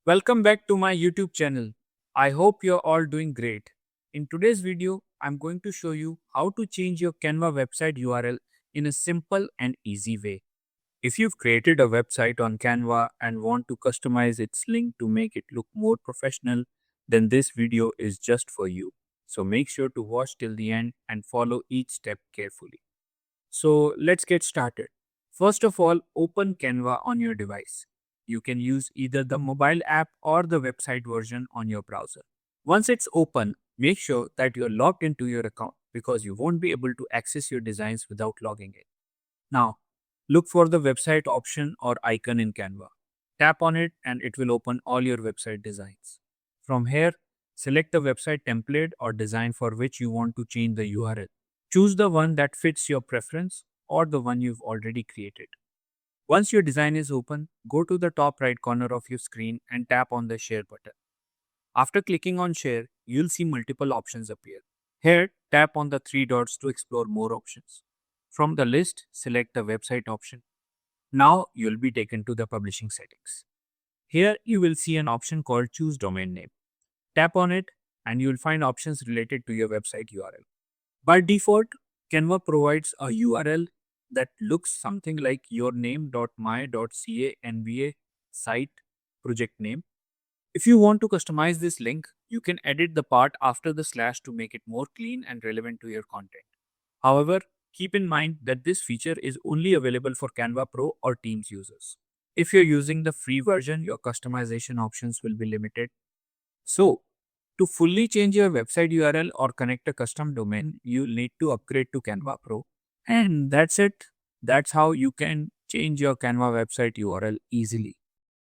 Welcome back to my YouTube channel. I hope you're all doing great. In today's video, I'm going to show you how to change your Canva website URL in a simple and easy way. If you've created a website on Canva and want to customize its link to make it look more professional, then this video is just for you. So make sure to watch till the end and follow each step carefully. So let's get started. First of all, open Canva on your device. You can use either the mobile app or the website version on your browser. Once it's open, make sure that you're logged into your account because you won't be able to access your designs without logging in. Now, look for the website option or icon in Canva. Tap on it and it will open all your website designs. From here, select the website template or design for which you want to change the URL. Choose the one that fits your preference or the one you've already created. Once your design is open, go to the top right corner of your screen and tap on the share button. After clicking on share, you'll see multiple options appear. Here, tap on the three dots to explore more options. From the list, select the website option. Now you'll be taken to the publishing settings. Here you will see an option called choose domain name. Tap on it and you'll find options related to your website URL. By default, Canva provides a URL that looks something like yourname.my.canva site project name. If you want to customize this link, you can edit the part after the slash to make it more clean and relevant to your content. However, keep in mind that this feature is only available for Canva Pro or Teams users. If you're using the free version, your customization options will be limited. So, to fully change your website URL or connect a custom domain, you'll need to upgrade to Canva Pro. And that's it. That's how you can change your Canva website URL easily.